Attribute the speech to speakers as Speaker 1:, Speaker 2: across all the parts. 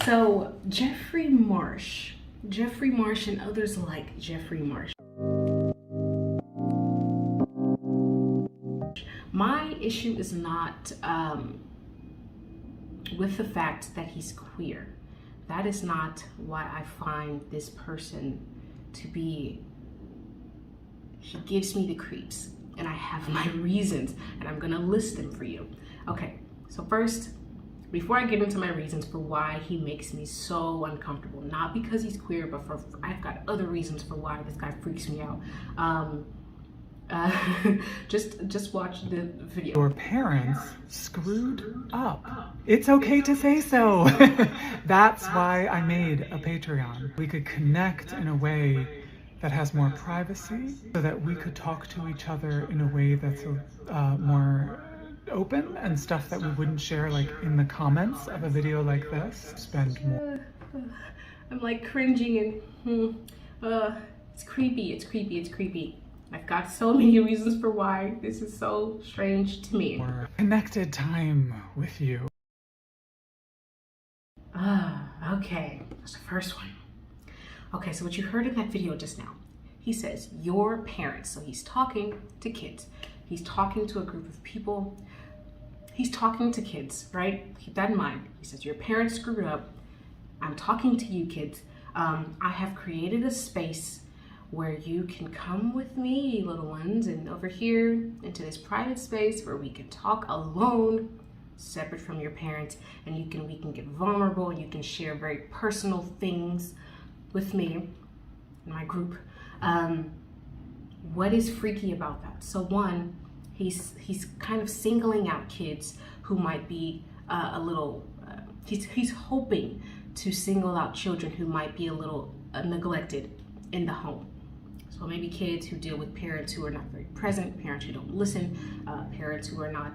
Speaker 1: So Jeffrey Marsh and others like Jeffrey Marsh. My issue is not with the fact that he's queer. That is not why I find this person to be, he gives me the creeps, and I have my reasons, and I'm gonna list them for you. Okay, so first, before I get into my reasons for why he makes me so uncomfortable, not because he's queer, but I've got other reasons for why this guy freaks me out. Just watch the video.
Speaker 2: Your parents screwed up. It's okay to say so. That's why I made a Patreon. We could connect in a way that has more privacy, so that we could talk to each other in a way that's more open, and stuff that we wouldn't share like in the comments of a video like this. Spend more.
Speaker 1: I'm like cringing and it's creepy. I've got so many reasons for why this is so strange to me.
Speaker 2: More connected time with you.
Speaker 1: Okay, that's the first one. Okay, so what you heard in that video just now, he says your parents. So he's talking to kids. He's talking to a group of people. He's talking to kids, right? Keep that in mind. He says your parents screwed up. I'm talking to you kids. I have created a space where you can come with me, little ones, and over here into this private space where we can talk alone, separate from your parents, and we can get vulnerable. You can share very personal things with me and my group. What is freaky about that? So one, he's kind of singling out kids who might be a little. He's hoping to single out children who might be a little neglected in the home. So maybe kids who deal with parents who are not very present, parents who don't listen, parents who are not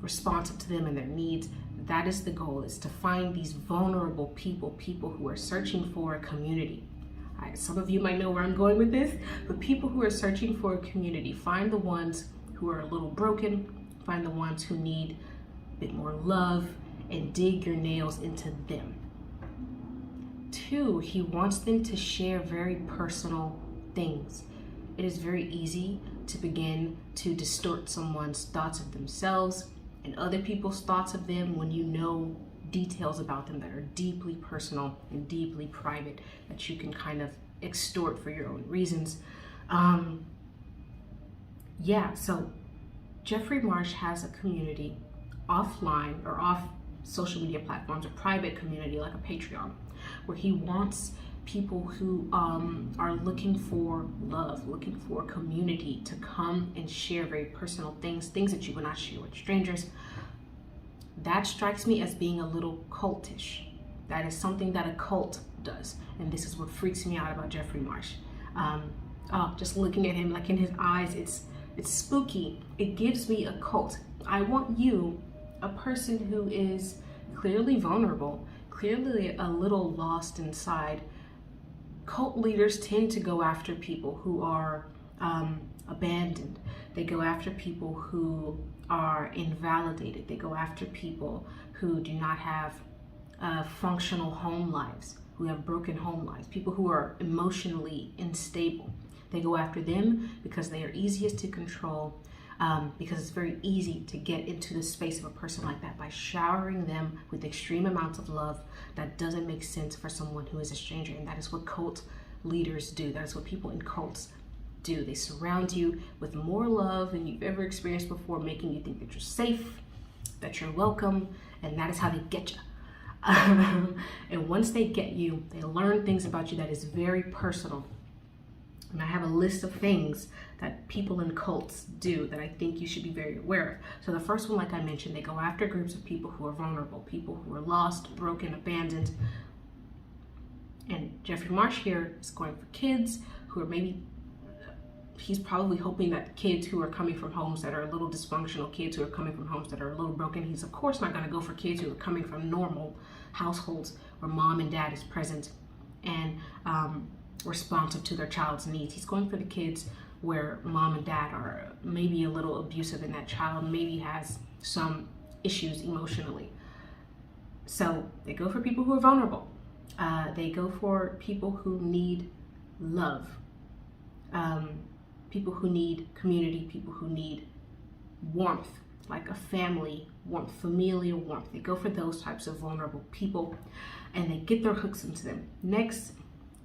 Speaker 1: responsive to them and their needs. That is the goal, is to find these vulnerable people who are searching for a community. Some of you might know where I'm going with this, but people who are searching for a community, find the ones who are a little broken, find the ones who need a bit more love, and dig your nails into them. Two, he wants them to share very personal things. It is very easy to begin to distort someone's thoughts of themselves and other people's thoughts of them when you know details about them that are deeply personal and deeply private, that you can kind of extort for your own reasons. So Jeffrey Marsh has a community offline or off social media platforms, a private community like a Patreon, where he wants people who are looking for love, looking for community, to come and share very personal things that you would not share with strangers. That strikes me as being a little cultish. That is something that a cult does, and this is what freaks me out about Jeffrey Marsh. Just looking at him, like in his eyes, it's spooky. It gives me a cult. I want you, a person who is clearly vulnerable, clearly a little lost inside. Cult leaders tend to go after people who are abandoned. They go after people who are invalidated. They go after people who do not have functional home lives, who have broken home lives, people who are emotionally unstable. They go after them because they are easiest to control, because it's very easy to get into the space of a person like that by showering them with extreme amounts of love that doesn't make sense for someone who is a stranger. And that is what cult leaders do. That is what people in cults do. They surround you with more love than you've ever experienced before, making you think that you're safe, that you're welcome, and that is how they get you. And once they get you, they learn things about you that is very personal. And I have a list of things that people in cults do that I think you should be very aware of. So the first one, like I mentioned, they go after groups of people who are vulnerable, people who are lost, broken, abandoned. And Jeffrey Marsh here is going for kids who are maybe, he's probably hoping that kids who are coming from homes that are a little dysfunctional, kids who are coming from homes that are a little broken. He's of course not going to go for kids who are coming from normal households where mom and dad is present and responsive to their child's needs. He's going for the kids where mom and dad are maybe a little abusive and that child maybe has some issues emotionally. So they go for people who are vulnerable. They go for people who need love, people who need community, people who need warmth, like a family warmth, familial warmth. They go for those types of vulnerable people and they get their hooks into them. Next,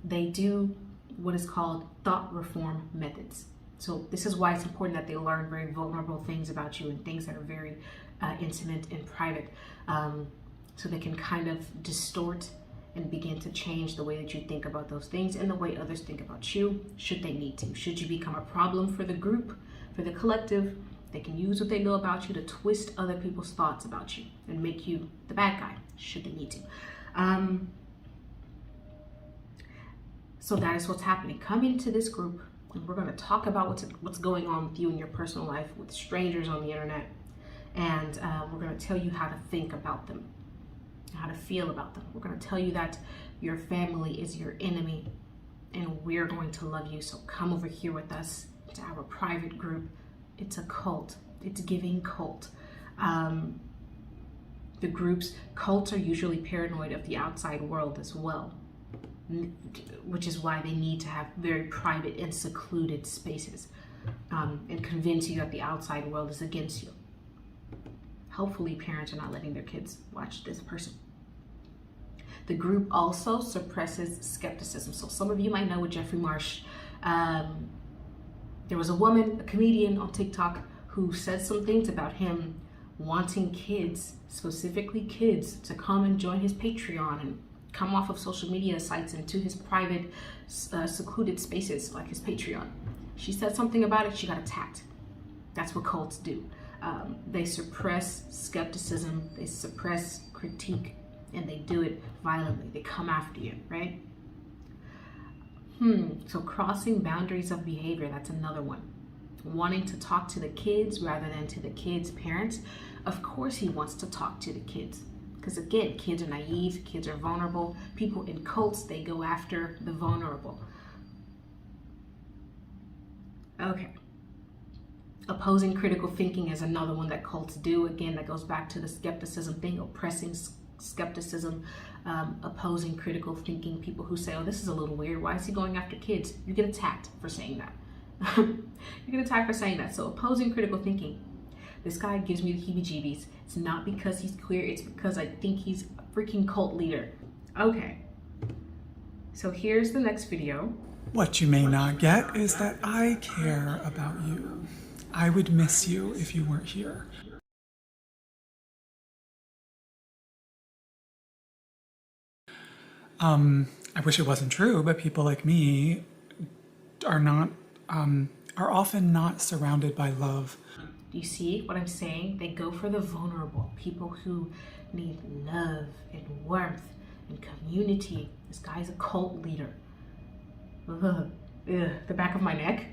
Speaker 1: they do what is called thought reform methods. So this is why it's important that they learn very vulnerable things about you and things that are very intimate and private, so they can kind of distort and begin to change the way that you think about those things and the way others think about you, should they need to. Should you become a problem for the group, for the collective, they can use what they know about you to twist other people's thoughts about you and make you the bad guy, should they need to. So that is what's happening. Come into this group and we're going to talk about what's going on with you in your personal life with strangers on the internet. And we're going to tell you how to think about them, how to feel about them. We're going to tell you that your family is your enemy and we're going to love you. So come over here with us to our private group. It's a cult. It's giving cult. The cults are usually paranoid of the outside world as well, which is why they need to have very private and secluded spaces, and convince you that the outside world is against you. Hopefully parents are not letting their kids watch this person. The group also suppresses skepticism. So some of you might know with Jeffrey Marsh, there was a woman, a comedian on TikTok, who said some things about him wanting kids, specifically kids, to come and join his Patreon and come off of social media sites into his private, secluded spaces like his Patreon. She said something about it, she got attacked. That's what cults do. They suppress skepticism, they suppress critique, and they do it violently. They come after you, right? So crossing boundaries of behavior, that's another one. Wanting to talk to the kids rather than to the kids' parents. Of course he wants to talk to the kids. Because again, kids are naive, kids are vulnerable. People in cults, they go after the vulnerable. Okay. Opposing critical thinking is another one that cults do. Again, that goes back to the skepticism thing, oppressing skepticism, opposing critical thinking. People who say, oh, this is a little weird. Why is he going after kids? You get attacked for saying that. You get attacked for saying that. So opposing critical thinking. This guy gives me the heebie-jeebies. It's not because he's queer. It's because I think he's a freaking cult leader. Okay. So here's the next video.
Speaker 2: What you may not get is that I care about you. I would miss you if you weren't here. I wish it wasn't true, but people like me are often not surrounded by love.
Speaker 1: Do you see what I'm saying? They go for the vulnerable, people who need love and warmth and community. This guy's a cult leader. Ugh. Ugh. The back of my neck,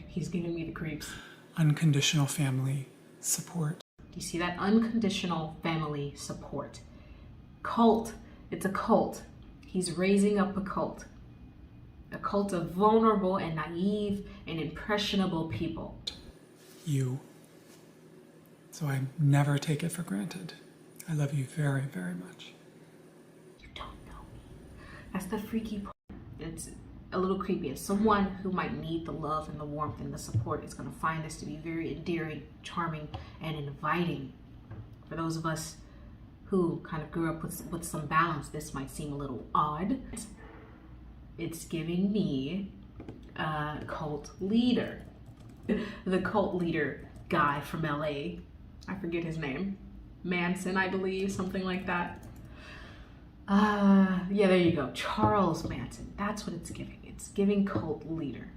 Speaker 1: he's giving me the creeps.
Speaker 2: Unconditional family support.
Speaker 1: Do you see that? Unconditional family support. Cult. It's a cult. He's raising up a cult. A cult of vulnerable and naive and impressionable people.
Speaker 2: You. So I never take it for granted. I love you very, very much.
Speaker 1: You don't know me. That's the freaky part. It's a little creepy. As someone who might need the love and the warmth and the support is going to find this to be very endearing, charming, and inviting. For those of us who kind of grew up with some balance, this might seem a little odd. It's giving me a cult leader. The cult leader guy from LA. I forget his name. Manson, I believe, something like that. Yeah, there you go. Charles Manson. That's what it's giving. It's giving cult leader.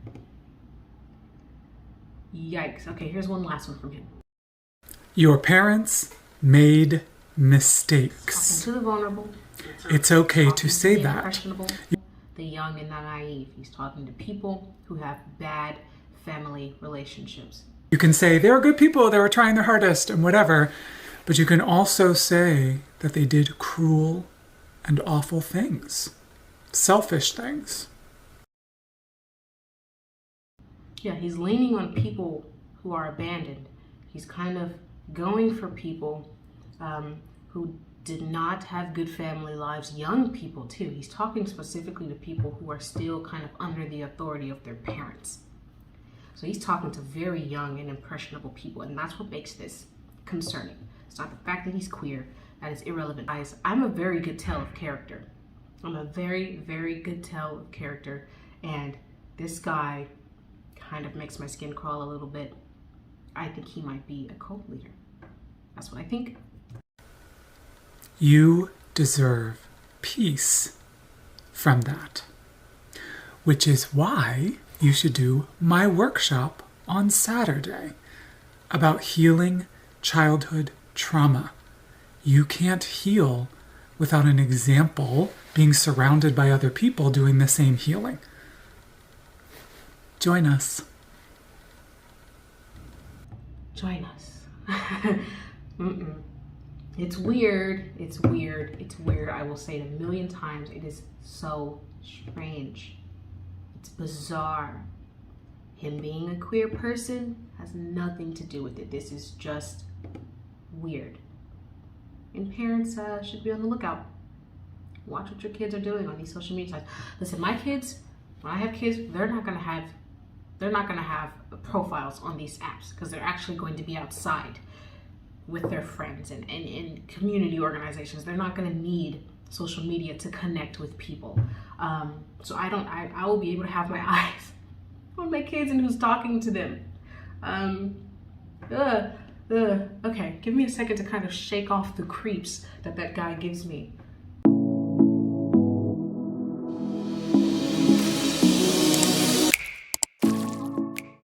Speaker 1: Yikes. Okay, here's one last one from him.
Speaker 2: Your parents made mistakes.
Speaker 1: Talking to the vulnerable.
Speaker 2: It's okay to say
Speaker 1: the
Speaker 2: that.
Speaker 1: Impressionable, the young and the naive. He's talking to people who have bad family relationships.
Speaker 2: You can say they're good people, they were trying their hardest and whatever, but you can also say that they did cruel and awful things, selfish things.
Speaker 1: Yeah, he's leaning on people who are abandoned. He's kind of going for people who did not have good family lives. Young people too. He's talking specifically to people who are still kind of under the authority of their parents. So he's talking to very young and impressionable people, and that's what makes this concerning. It's not the fact that he's queer. That is irrelevant. Guys, I'm a very good tell of character. I'm a very, very good tell of character, and this guy kind of makes my skin crawl a little bit. I think he might be a cult leader. That's what I think.
Speaker 2: You deserve peace from that, which is why you should do my workshop on Saturday about healing childhood trauma. You can't heal without an example being surrounded by other people doing the same healing. Join us.
Speaker 1: Join us. It's weird. It's weird. It's weird. I will say it a million times. It is so strange. It's bizarre. Him being a queer person has nothing to do with it. This is just weird. And parents should be on the lookout. Watch what your kids are doing on these social media sites. Listen, my kids, when I have kids, they're not gonna have profiles on these apps because they're actually going to be outside with their friends and in community organizations. They're not going to need social media to connect with people. So I will be able to have my eyes on my kids and who's talking to them. Okay, give me a second to kind of shake off the creeps that guy gives me.